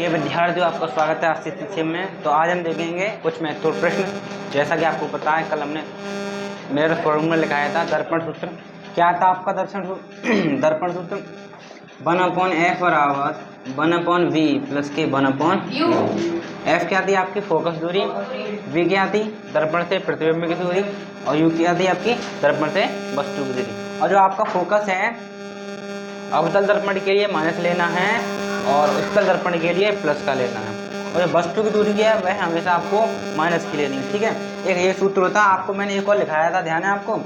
ये विद्यार्थियों, आपका स्वागत है आज से शिक्षा में। तो आज हम देखेंगे कुछ महत्वपूर्ण प्रश्न। जैसा कि आपको पता है, कल हमने मेरा फॉर्मूला लिखाया था दर्पण सूत्र। क्या था आपका दर्पण सूत्र? 1/f बराबर 1/v प्लस के 1/u। f क्या थी आपकी फोकस दूरी, v क्या थी दर्पण से प्रतिबिंब की दूरी, और u क्या थी आपकी दर्पण से वस्तु की दूरी। और जो आपका फोकस है अवतल दर्पण के लिए माइनस लेना है और उत्तल दर्पण के लिए प्लस का लेना है, और जो वस्तु की दूरी है वह हमेशा आपको माइनस की लेनी है। ठीक है, एक ये सूत्र होता है, आपको मैंने एक और लिखाया था, ध्यान है आपको।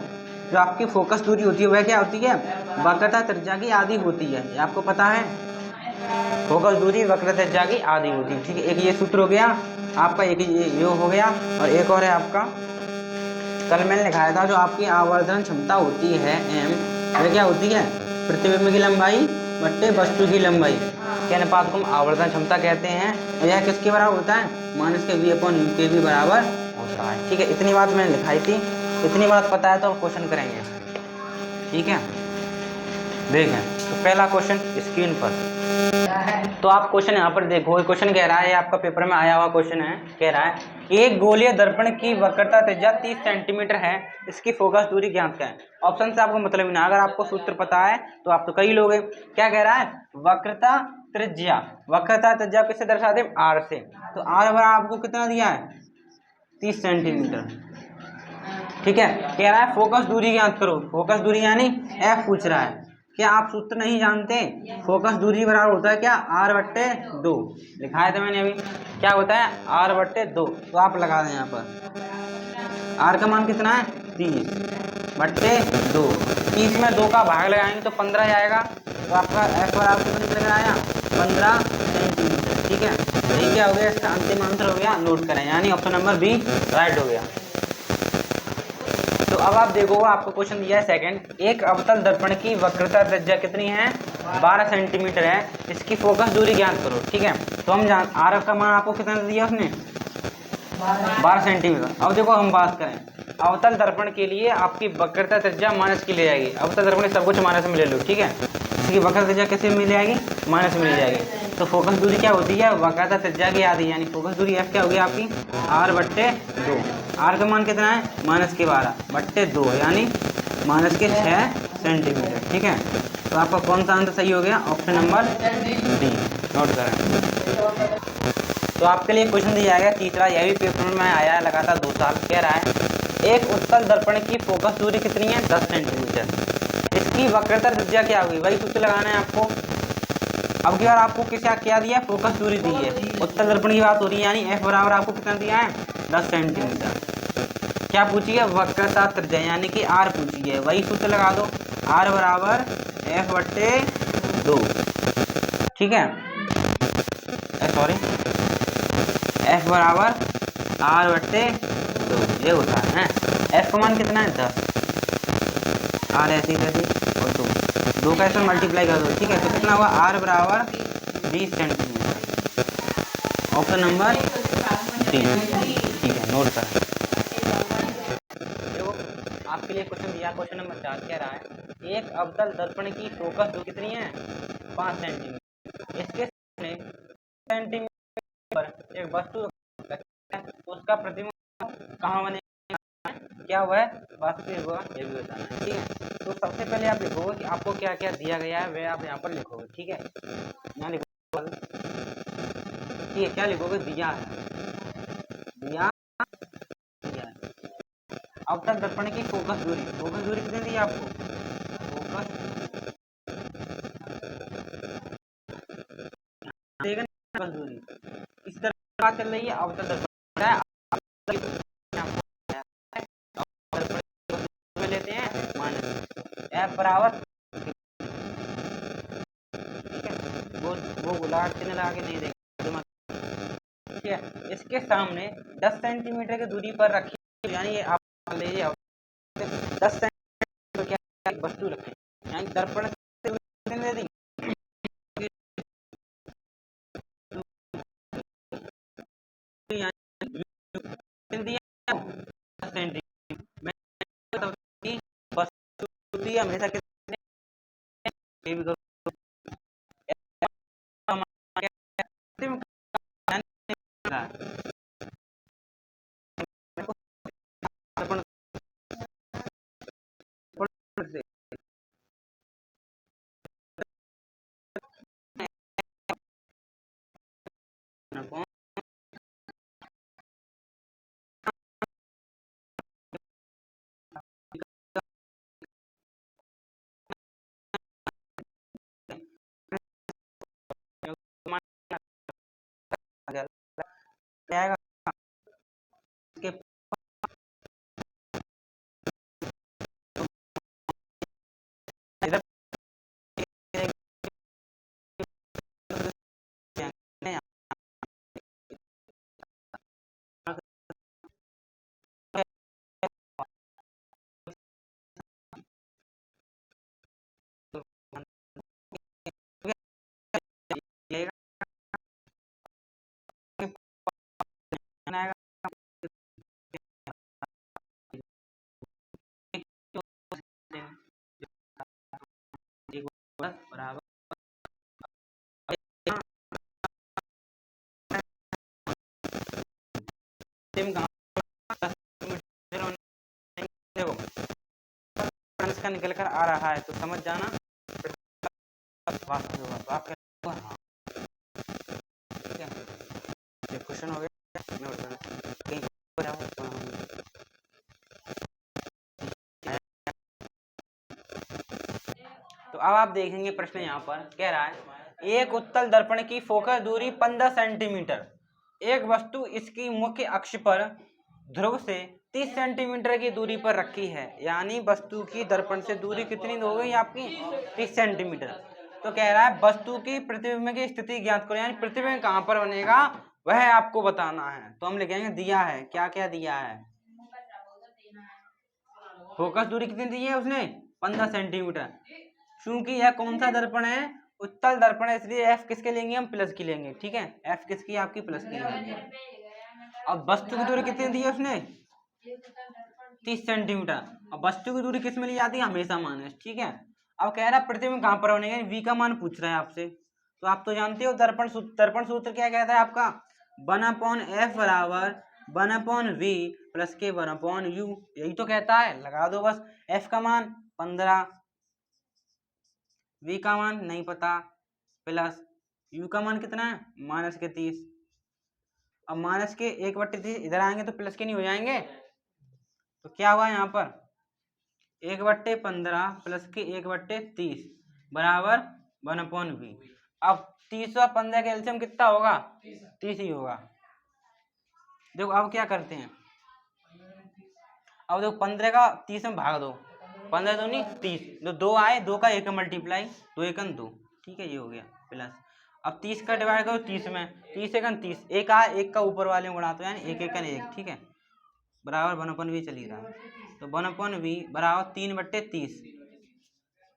जो आपकी फोकस दूरी होती है वह क्या होती है? वक्रता त्रिज्या की आधी होती है, ये आपको पता है। फोकस दूरी वक्रता त्रिज्या की आधी होती है। ठीक है, एक ये सूत्र हो गया आपका, एक ये हो गया, और एक और है आपका, कल मैंने लिखाया था, जो आपकी आवर्धन क्षमता होती है m, वह क्या होती है? प्रतिबिंब की लंबाई बट्टे वस्तु की लंबाई के अनुपात को हम आवर्धन क्षमता कहते हैं। यह किसके बराबर होता है? माइनस के v/u के भी बराबर होता है। ठीक है, इतनी बात मैंने लिखाई थी, इतनी बात पता है तो हम क्वेश्चन करेंगे। ठीक है, देखें तो पहला क्वेश्चन स्क्रीन पर। तो आप क्वेश्चन यहाँ पर देखो, क्वेश्चन कह रहा है, आपका पेपर में आया हुआ क्वेश्चन है, कह रहा है एक गोलीय दर्पण की वक्रता त्रिज्या 30 सेंटीमीटर है, इसकी फोकस दूरी ज्ञात करें। ऑप्शन से आपको मतलब ना, अगर आपको सूत्र पता है तो आप तो कई लोगे। क्या कह रहा है? वक्रता त्रिज्या किससे दर्शाते हैं? आर से। तो आर बराबर आपको कितना दिया है? 30 सेंटीमीटर। ठीक है, कह रहा है फोकस दूरी ज्ञात करो। फोकस दूरी यानी एफ पूछ रहा है। क्या आप सूत्र नहीं जानते? फोकस दूरी बराबर होता है क्या? r/2 लिखाया था मैंने अभी। क्या होता है? r/2। तो आप लगा दें यहाँ पर। r का मान कितना है? 30/2। 30 में 2 का भाग लगाएंगे तो 15 आएगा। तो आपका f बराबर कितना निकल आया? 15 सेंटीमीटर। ठीक है, यही क्या हो गया? इसका अंतिम आंसर हो गया, नोट करें, यानी ऑप्शन नंबर बी राइट हो गया। तो अब आप देखो, आपको क्वेश्चन दिया है सेकंड, एक अवतल दर्पण की वक्रता त्रिज्या कितनी है? 12 सेंटीमीटर है, इसकी फोकस दूरी ज्ञात करो। ठीक है, तो हम जान आर का मान आपको कितना दिया उसने? 12 सेंटीमीटर। अब देखो हम बात करें अवतल दर्पण के लिए, आपकी वक्रता त्रिज्या माइनस की ले जाएगी। अवतल दर्पण सब कुछ माइनस में ले लो। ठीक है, इसकी वक्रता त्रिज्या कैसे मिल जाएगी? माइनस में ले जाएगी। तो फोकस दूरी क्या होती है? वक्रता त्रिज्या की आधी, यानी फोकस दूरी एफ क्या होगी आपकी? r/2। आर का मान कितना है? -12/2, यानी -6 सेंटीमीटर। ठीक है, तो आपका कौन सा आंसर सही हो गया? ऑप्शन नंबर डी, नोट करें। तो आपके लिए क्वेश्चन दिया गया तीसरा, यह भी पेपर में आया है लगातार 2 साल। कह रहा है एक उत्तल दर्पण की फोकस दूरी कितनी है? 10 सेंटीमीटर, इसकी वक्रता त्रिज्या क्या होगी? वही सूत्र लगाना है आपको। अब की बार आपको क्या दिया? फोकस दूरी दी है, उत्तल दर्पण की बात हो रही है, यानी f बराबर आपको कितना दिया है? 10 सेंटीमीटर। क्या पूछिए? वक्रता त्रिज्या, यानी कि r पूछी है, वही सूत्र लगा दो, r बराबर f/2। ठीक है, सॉरी, f बराबर r/2 ये होता है। f का मान कितना है? 10, r ऐसी और 2 का ऐसा मल्टीप्लाई कर दो। ठीक है, तो कितना हुआ? r बराबर 20 सेंटीमीटर। Option number D. ठीक है, नोट करें। देखो आपके लिए क्वेश्चन दिया, क्वेश्चन नंबर 4 कह रहा है एक अवतल दर्पण की फोकस दूरी कितनी है? 5 सेंटीमीटर, इसके सामने सेंटीमीटर पर एक वस्तु, उसका प्रतिबिंब कहाँ बनेगा? क्या हुआ है? वास्तविक हुआ, ये भी बताना है। ठीक है, तो सबसे पहले आप लिखोगे कि आपको क्या क्या दिया गया है, वह आप यहाँ पर लिखोगे। ठीक है, यहाँ लिखोगे, ठीक है, क्या लिखोगे? दिया है, दिया है। अवतल दर्पण की फोकस दूरी कितनी दी है आपको? फोकस दूरी इस तरह बात चल रही है। अवतल दर्पण लेते हैं माइनस f बराबर, ठीक है, वो गुलाट चिन्ह लगा के नहीं देगा। ठीक है, इसके सामने 10 सेंटीमीटर की दूरी पर रखिए, यानी ये आप लीजिए 10 सेंटीमीटर क्या वस्तु रखें, यानी दर्पण दे दी, हमेशा कितने दर्पण बराबर का निकल कर आ रहा है तो समझ जाना क्वेश्चन हो गया। तो अब आप देखेंगे प्रश्न यहाँ पर कह रहा है एक उत्तल दर्पण की फोकस दूरी 15 सेंटीमीटर, एक वस्तु इसकी मुख्य अक्ष पर ध्रुव से 30 सेंटीमीटर की दूरी पर रखी है, यानी वस्तु की दर्पण से दूरी कितनी हो गई आपकी 30 सेंटीमीटर। तो कह रहा है वस्तु की प्रतिबिंब की स्थिति ज्ञात करो, यानी प्रतिबिंब कहाँ पर बनेगा वह आपको बताना है। तो हम लिखेंगे दिया है, क्या क्या दिया है, फोकस दूरी कितनी दी है उसने 15 सेंटीमीटर। क्योंकि यह कौन सा दर्पण है, उत्तल दर्पण है, इसलिए एफ किसके लेंगे हम प्लस की लेंगे, ठीक है, एफ किसकी आपकी प्लस की लेंगे। अब वस्तु की दूरी कितनी दी है उसने 30 सेंटीमीटर। अब वस्तु की दूरी किस में ली जाती है हमेशा माइनस, ठीक है। अब कह रहा है प्रतिबिंब कहाँ पर बनेगा, वी का मान पूछ रहा है आपसे, तो आप तो जानते हो दर्पण सूत्र क्या कहता है आपका 1/f बराबर 1/v प्लस के 1/u, यही तो कहता है, लगा दो बस। f का मान 15, v का मान नहीं पता, प्लस u का मान कितना है माइनस के 30। अब माइनस के 1/30 इधर आएंगे तो प्लस के नहीं हो जाएंगे, तो क्या हुआ यहाँ पर 1/15 प्लस के 1/30 बराबर 1/v। अब 30 और 15 का एलसीएम कितना होगा 30 ही होगा। देखो अब क्या करते हैं, अब देखो 15 का 30 में भाग दो, 15 दूनी 30, जो 2 आए 2 का 1 मल्टीप्लाई 2 एकन 2, ठीक है, ये हो गया प्लस। अब 30 का डिवाइड करो 30 में, 30 एकन 30, एक आए एक का ऊपर वाले में गुणा तो यानी 1 एकन 1, ठीक है, बराबर 1/v चली रहा है। तो 1/v बराबर 3/30,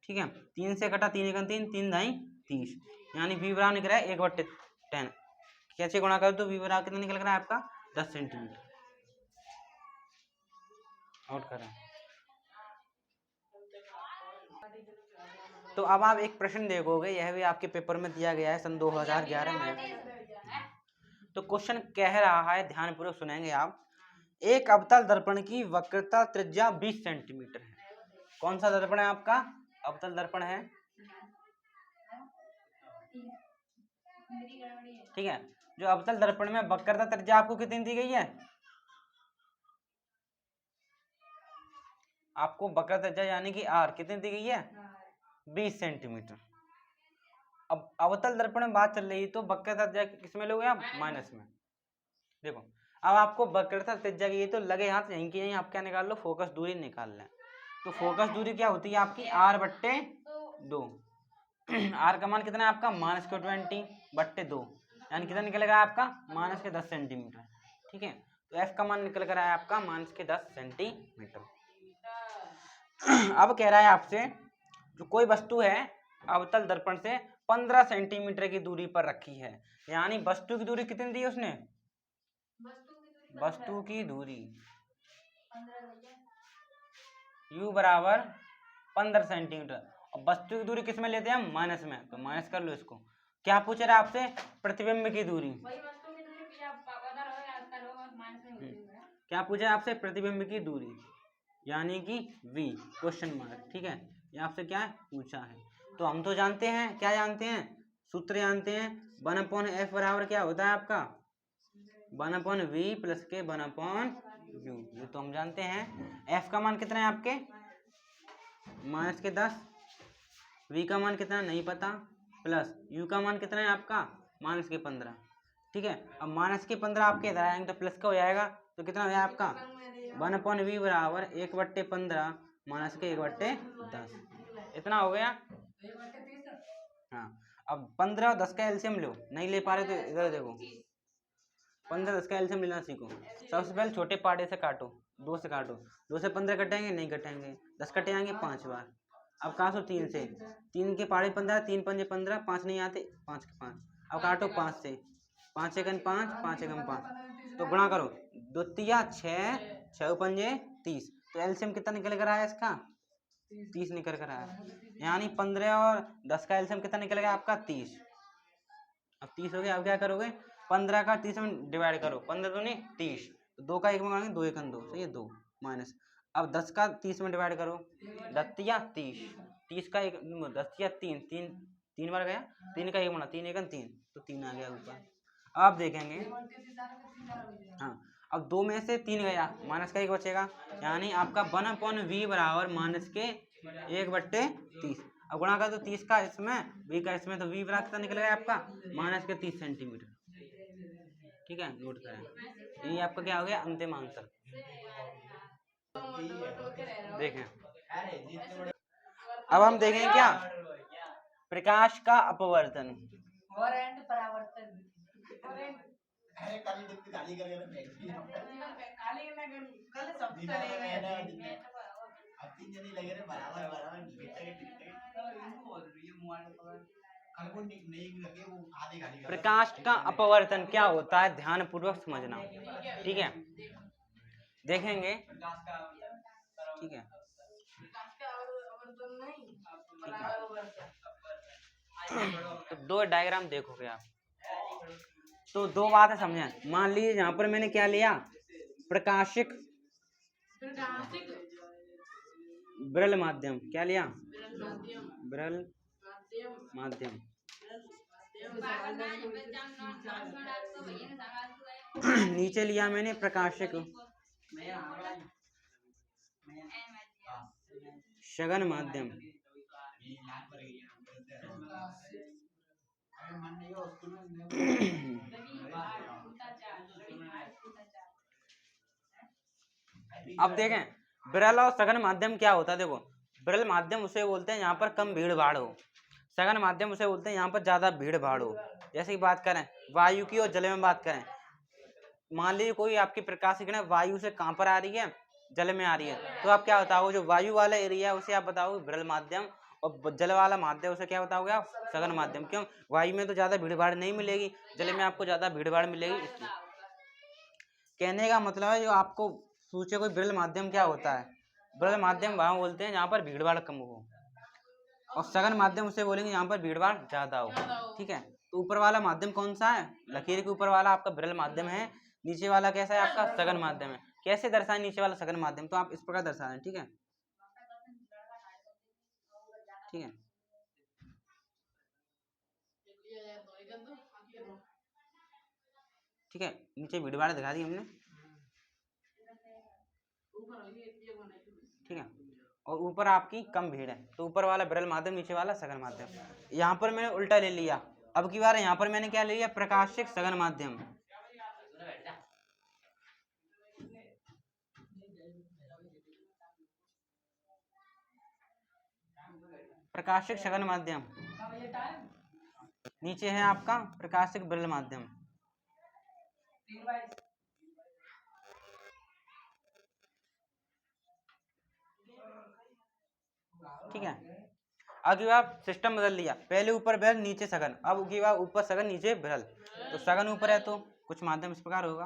ठीक है, 3 से कटा 3 एकन 3, 3 दाई 30, यानी v बराबर निकल रहा है 1/10। कैसे गुणा कर दो v बराबर कितना निकल रहा है आपका 10 सेंटीमीटर। नोट करें। तो अब आप एक प्रश्न देखोगे, यह भी आपके पेपर में दिया गया है सन 2011 में। तो क्वेश्चन कह रहा है, ध्यानपूर्वक सुनेंगे आप, एक अवतल दर्पण की वक्रता त्रिज्या 20 सेंटीमीटर है। कौन सा दर्पण है आपका अवतल दर्पण है, ठीक है। जो अवतल दर्पण में वक्रता त्रिज्या आपको कितनी दी गई है, आपको वक्रता त्रिज्या यानी कि आर कितनी दी गई है 20 सेंटीमीटर। अब अवतल दर्पण में बात चल रही है तो वक्रता त्रिज्या किसमें लोगे आप माइनस में। देखो अब आपको वक्रता त्रिज्या की तो लगे हाथ यहीं की यहीं आप क्या निकाल लो फोकस दूरी निकाल लें। तो फोकस दूरी क्या होती है आपकी r/2, आर का मान कितना है आपका -20/2, यानी कितना निकलेगा आपका -10 सेंटीमीटर, ठीक है। तो एफ का मान निकल कर आया आपका -10 सेंटीमीटर। अब कह रहा है आपसे जो कोई वस्तु है अवतल दर्पण से 15 सेंटीमीटर की दूरी पर रखी है, यानी वस्तु की दूरी कितनी दी है उसने, वस्तु की दूरी u बराबर 15 सेंटीमीटर। और वस्तु की दूरी किस में लेते हैं हम माइनस में, तो माइनस कर लो इसको। क्या पूछ रहा है आपसे प्रतिबिंब की दूरी, क्या पूछा है आपसे? प्रतिबिंब की दूरी यानी कि v क्वेश्चन मार्क, ठीक है, ये आपसे क्या है पूछा है। तो हम तो जानते हैं, क्या जानते हैं, सूत्र जानते हैं, 1/f बराबर क्या होता है आपका 1/v प्लस के 1/u, ये तो हम जानते हैं। f का मान कितना है आपके -10, v का मान कितना नहीं पता, प्लस u का मान कितना है आपका -15, ठीक है। अब -15 आपके इधर आएंगे तो प्लस का हो जाएगा, तो कितना हो जाएगा आपका 1/v बराबर 1/15 -1/10, इतना हो गया। हाँ, अब 15 और 10 का एलसीएम लो, नहीं ले पा रहे तो इधर देखो, 15 10 का एलसीएम लेना सीखो। सबसे पहले छोटे पार्टे से काटो, 2 से काटो, 2 से 15 कटेंगे नहीं कटेंगे, 10 कटे आएंगे 5 बार। अब काटो 3 से, 3 के पाड़े 15, 3 पंजे 15, 5 नहीं आते, 5 के 5। अब काटो 5 से, 5 एकम 5, 5 एकम 5, तो गुणा करो, 2 तिया 6, 6 पंजे 30, तो एलसीएम कितना निकल कर आया इसका 30 निकल कर आया, यानी 15 और 10 का एलसीएम कितना निकलेगा आपका 30। अब 30 हो गया, अब क्या करोगे 15 का 30 में डिवाइड करो, 15 दूनी 30, तो 2 का 1 में मांगे 2 एकम 2, सही है 2 माइनस। अब 10 का 30 में डिवाइड करो, 10 या 30, 30 का 1 10 या 3, 3 बार गया, 3 का 1 बना 3 एकम 3, तो 3 आ गया ऊपर। अब आप देखेंगे, हाँ, अब 2 में से 3 गया, माइनस का 1 बचेगा, यानी आपका 1/v बराबर माइनस के 1/30। अब गुणा कर दो 30 का इसमें, v का इसमें, तो v बराबर कितना निकल गया आपका -30 सेंटीमीटर, ठीक है, नोट करें। ये आपका क्या हो गया अंतिम आंसर। देखें, अब हम देखेंगे क्या प्रकाश का अपवर्तन। प्रकाश का अपवर्तन क्या होता है ध्यान पूर्वक समझना, ठीक है, देखेंगे, ठीक है, तो 2 डायग्राम देखोगे आप, तो 2 बातें समझें। मान लीजिए यहाँ पर मैंने क्या लिया प्रकाशिक विरल माध्यम, क्या लिया विरल माध्यम, नीचे लिया मैंने प्रकाशिक सघन माध्यम, अब देखें विरल और सघन माध्यम क्या होता है। देखो विरल माध्यम उसे बोलते हैं यहाँ पर कम भीड़ भाड़ हो, सघन माध्यम उसे बोलते हैं यहाँ पर ज्यादा भीड़ भाड़ हो। जैसे कि बात करें वायु की और जल में बात करें, मान लीजिए कोई आपकी प्रकाश की किरण वायु से कहाँ पर आ रही है जल में आ रही है, तो आप क्या बताओगे जो वायु वाला एरिया है उसे आप बताओगे विरल माध्यम, और जल वाला माध्यम उसे क्या बताओगे आप सघन माध्यम। क्यों, वायु में तो ज्यादा भीड़ भाड़ नहीं मिलेगी, जल में आपको ज्यादा भीड़ भाड़ मिलेगी, इसलिए। कहने का मतलब है जो आपको सोचे कोई विरल माध्यम क्या होता है, विरल माध्यम वहां बोलते हैं जहाँ पर भीड़ भाड़ कम हो, और सघन माध्यम उसे बोलेंगे यहाँ पर भीड़ भाड़ ज्यादा हो, ठीक है। तो ऊपर वाला माध्यम कौन सा है, लकीर के ऊपर वाला आपका विरल माध्यम है, नीचे वाला कैसा है आपका सघन माध्यम है। कैसे दर्शाएं नीचे वाला सघन माध्यम, तो आप इस प्रकार दर्शा दें, ठीक है, ठीक है, ठीक है, नीचे भीड़ भाड़ दिखा दी हमने, ठीक है, और ऊपर आपकी कम भीड़ है, तो ऊपर वाला विरल माध्यम नीचे वाला सघन माध्यम। यहाँ पर मैंने उल्टा ले लिया, अब की बार यहाँ पर मैंने क्या ले लिया प्रकाशिक सघन माध्यम, प्रकाशिक सघन माध्यम, नीचे है आपका प्रकाशिक विरल माध्यम, ठीक है। अब बार सिस्टम बदल लिया, पहले ऊपर विरल नीचे सघन, अब की बार ऊपर सघन नीचे विरल, तो सघन ऊपर है तो कुछ माध्यम इस प्रकार होगा,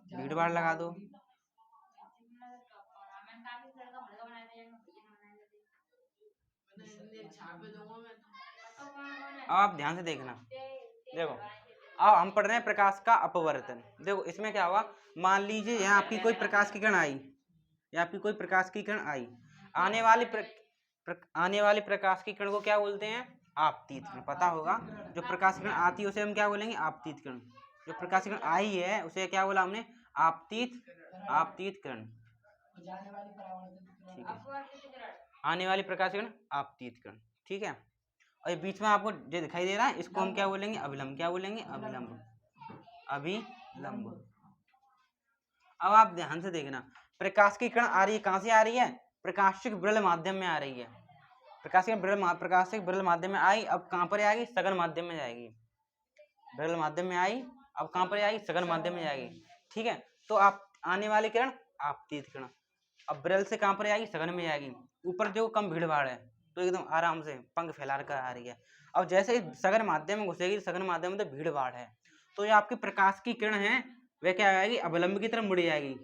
भीड़ भाड़ लगा दो, अब आप ध्यान से देखना, देखो अब हम पढ़ रहे हैं प्रकाश का अपवर्तन। देखो इसमें क्या हुआ, मान लीजिए यहाँ आपकी कोई प्रकाश की किरण आई, यहाँ आपकी कोई प्रकाश की किरण आई, आने वाली प्रकाश की किरण को क्या बोलते हैं, आपतित किरण। पता होगा जो प्रकाश किरण आती है उसे हम क्या बोलेंगे, आपतित किरण। जो प्रकाश किरण आई है उसे क्या बोला हमने, आपतित किरण। ठीक है, आने वाली प्रकाश किरण आपतित किरण। ठीक है, और ये बीच में आपको जो दिखाई दे रहा है इसको हम क्या बोलेंगे, अभिलंब। क्या बोलेंगे, अभिलंब, अभिलंब। अब आप ध्यान से देखना, प्रकाश की किरण आ रही है, कहां से आ रही है, प्रकाशिक विरल माध्यम में आ रही है। प्रकाशिक विरल माध्यम में आई, अब कहां पर आएगी, सघन माध्यम में जाएगी। विरल माध्यम में आई, अब कहां पर आएगी, सघन माध्यम में जाएगी। ठीक है, तो आप आने वाली किरण आपतित किरण, अब विरल से कहां पर आएगी, सघन में जाएगी। ऊपर जो कम भीड़ भाड़ है तो एकदम आराम से पंख फैला कर आ रही है। अब जैसे सघन माध्यम में घुसेगी, सघन माध्यम में तो भीड़ भाड़ है, तो ये आपकी प्रकाश की किरण है वह क्या आएगी, अवलंब की तरफ मुड़ जाएगी।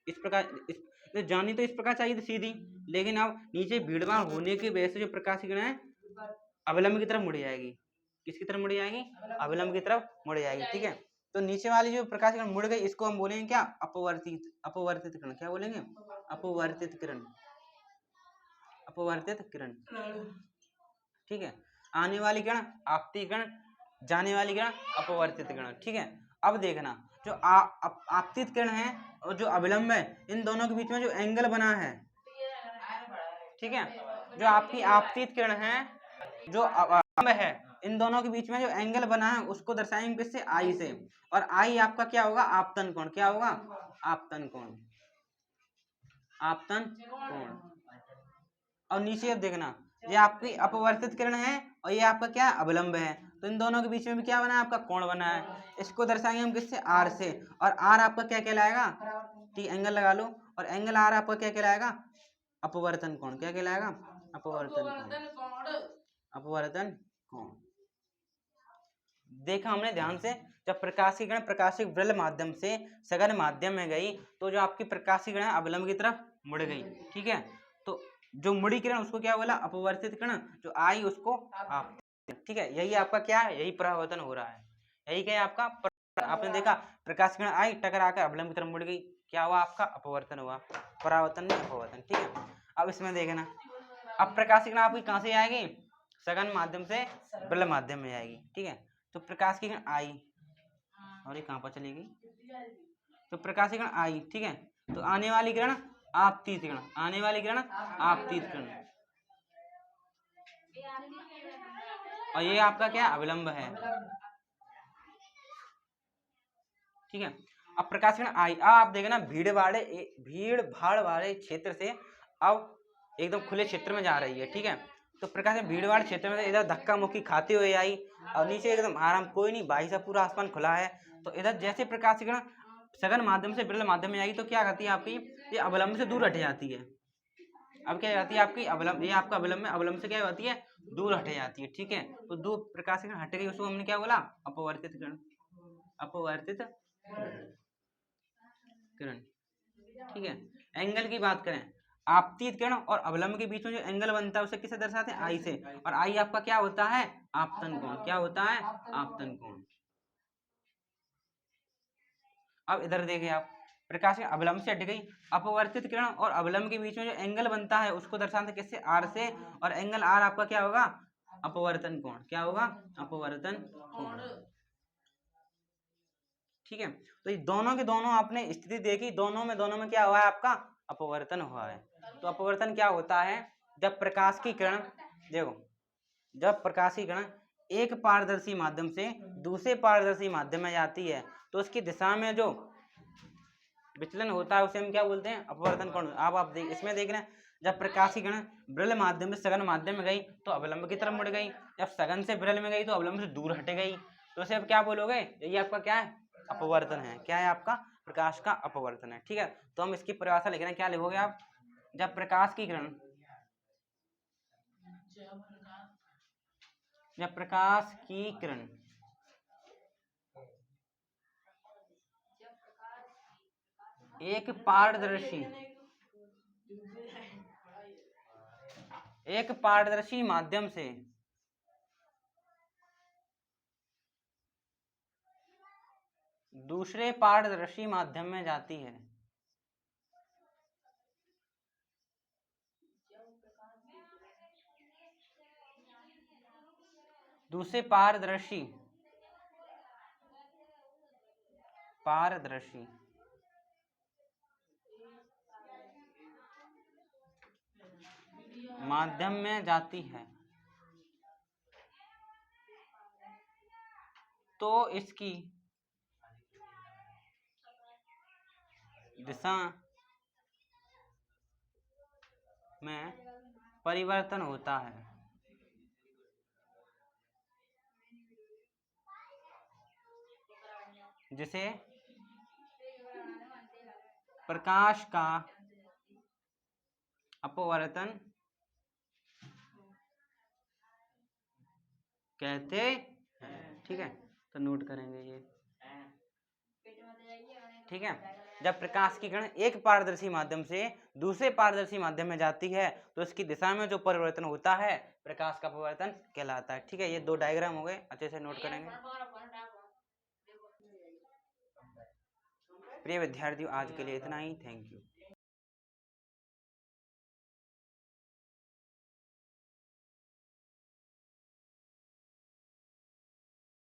इस प्रकार जानी तो इस प्रकार चाहिए थी सीधी, लेकिन अब नीचे भीड़ भाड़ होने की वजह से जो प्रकाश की किरण है अवलंब की तरफ मुड़ जाएगी। किसकी तरफ मुड़ जाएगी, अवलंब की तरफ मुड़ जाएगी। ठीक है, तो नीचे वाली जो प्रकाश किरण मुड़ गई इसको हम बोलेंगे क्या, अपवर्तित किरण। क्या बोलेंगे, अपवर्तित किरण, अपवर्तित किरण। ठीक है, आने वाली किरण आपतित किरण, जाने वाली किरण अपवर्तित किरण। ठीक है, अब देखना जो आपतित किरण है और जो अविलंब है, इन दोनों के बीच में जो एंगल बना है, ठीक है, जो आपकी आपतित किरण है, जो अविलंब है, इन दोनों के बीच में जो एंगल बना है उसको दर्शाएंगे किससे, आई से। और आई आपका क्या होगा, आपतन कोण। क्या होगा, आपतन कोण, आपतन कोण। और नीचे अब देखना, ये आपकी अपवर्तित किरण है और ये आपका क्या अवलंब है, तो इन दोनों के बीच में भी क्या बना है, आपका कोण बना है। इसको दर्शाएंगे हम किससे, आर से। और आर आपका क्या कहलाएगा, टी एंगल लगा लो, और एंगल आर आपका क्या कहलाएगा, अपवर्तन कोण। क्या कहलाएगा, अपवर्तन कोण, अपवर्तन कोण। देखा हमने ध्यान से, जब प्रकाश की किरण प्रकाशिक विरल माध्यम से सघन माध्यम में गई तो जो आपकी प्रकाश की किरण अवलंब की तरफ मुड़ गई। ठीक है, तो जो मुड़ी किरण उसको क्या बोला, अपवर्तित किरण, जो आई उसको आपतित। ठीक है, यही आपका क्या है, यही परावर्तन हो रहा है। यही क्या है आपका, आपने देखा प्रकाश किरण आई टकरा कर अवलंब की तरफ मुड़ गई, क्या हुआ, आपका अपवर्तन हुआ, परावर्तन नहीं अपवर्तन। ठीक है, अब इसमें देखना, अब प्रकाश की किरण आपकी कहां से आएगी, सघन माध्यम से विरल माध्यम में आएगी। ठीक है, तो प्रकाश की किरण आई और ये कहां पर चली गई, तो प्रकाश की किरण आई। ठीक है, तो आने वाली किरण आपतित किरण, आने वाली किरण आपतित किरण, और ये आपका क्या अविलंब है। ठीक है, अब प्रकाश किरण आई, अब आप देखना भीड़ भाड़ वाले क्षेत्र से अब एकदम खुले क्षेत्र में जा रही है। ठीक है, तो प्रकाश में भीड़ भाड़ क्षेत्र में इधर धक्का मुक्की खाते हुए आई और नीचे एकदम आराम, कोई नहीं, बाई सा पूरा आसमान खुला है। तो इधर जैसे प्रकाश की किरण सघन माध्यम से विरल माध्यम में आएगी तो क्या करती है आपकी, ये अवलंब से दूर हट जाती है। अब क्या जाती है आपकी अवलंब, ये आपका अवलंब में अवलंब से क्या होती है, दूर हट जाती है। ठीक है, तो दो प्रकाश की किरण हट गई उसको हमने क्या बोला, अपवर्तित किरण, अपवर्तित किरण। ठीक है, एंगल की बात करें, आपतित किरण और अवलंब के बीच में जो एंगल बनता है उसे किससे दर्शाते हैं, आई से। और आई आपका क्या होता है, आपतन कोण। क्या होता है, आपतन कोण। अब इधर देखिए आप, प्रकाश की अवलंब से हट गई, अपवर्तित किरण और अवलंब के बीच में जो एंगल बनता है उसको दर्शाते हैं किससे, आर से। और एंगल आर आपका क्या होगा, अपवर्तन कोण। क्या होगा, अपवर्तन कोण। ठीक है, तो ये दोनों के दोनों आपने स्थिति देखी, दोनों में क्या हुआ है, आपका अपवर्तन हुआ है। तो अपवर्तन क्या होता है, जब प्रकाश की किरण, देखो जब प्रकाश की किरण एक पारदर्शी माध्यम से दूसरे पारदर्शी माध्यम में जाती है तो उसकी दिशा में जो विचलन होता है उसे हम क्या बोलते हैं, अपवर्तन कोण। अब आप देख, इसमें देख रहे हैं, जब प्रकाश की किरण विरल माध्यम से सघन माध्यम में गई तो अवलंब की तरफ मुड़ गई, जब सघन से विरल में गई तो अवलंब से दूर हट गई, तो इसे अब क्या बोलोगे, ये आपका क्या है, अपवर्तन है। क्या है आपका, प्रकाश का अपवर्तन है। ठीक है, तो हम इसकी परिभाषा लिख रहे हैं, क्या लिखोगे आप, जब प्रकाश की किरण, जब प्रकाश की किरण एक पारदर्शी माध्यम से दूसरे पारदर्शी माध्यम में जाती है। दूसरे पारदर्शी माध्यम में जाती है तो इसकी दिशा में परिवर्तन होता है। जिसे प्रकाश का अपवर्तन कहते हैं। ठीक है, तो नोट करेंगे ये। ठीक है, जब प्रकाश की किरण एक पारदर्शी माध्यम से दूसरे पारदर्शी माध्यम में जाती है तो इसकी दिशा में जो परिवर्तन होता है प्रकाश का परिवर्तन कहलाता है। ठीक है, ये दो डायग्राम हो गए, अच्छे से नोट करेंगे। प्रिय विद्यार्थियों, आज के लिए इतना ही। Thank you.